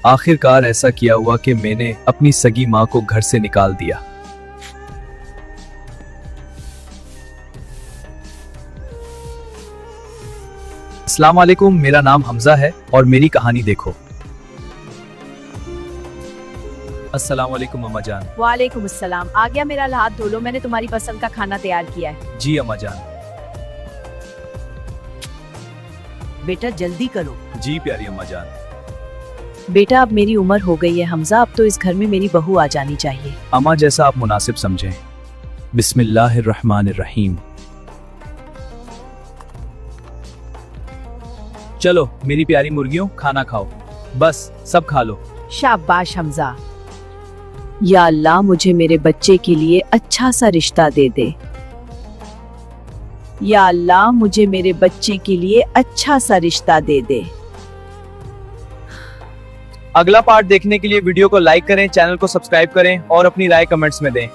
आखिरकार ऐसा किया हुआ कि मैंने अपनी सगी माँ को घर से निकाल दिया। अस्सलाम वालेकुम, मेरा नाम हमजा है और मेरी कहानी देखो। अस्सलाम वालेकुम अम्मा जान। वालेकुम अस्सलाम। आ गया मेरा हाथ धो लो, मैंने तुम्हारी पसंद का खाना तैयार किया है। जी अम्मा जान। बेटा जल्दी करो। जी प्यारी अम्मा जान। बेटा अब मेरी उम्र हो गई है हमजा, अब तो इस घर में मेरी बहू आ जानी चाहिए। अम्मा जैसा आप मुनासिब समझें। बिस्मिल्लाहिर्रहमानिर्रहीम। चलो मेरी प्यारी मुर्गियों, खाना खाओ, बस सब खा लो। शाबाश हमजा। या अल्लाह मुझे मेरे बच्चे के लिए अच्छा सा रिश्ता दे दे। या अल्लाह मुझे मेरे बच्चे के लिए अच्छा सा रिश्ता दे दे। अगला पार्ट देखने के लिए वीडियो को लाइक करें, चैनल को सब्सक्राइब करें और अपनी राय कमेंट्स में दें।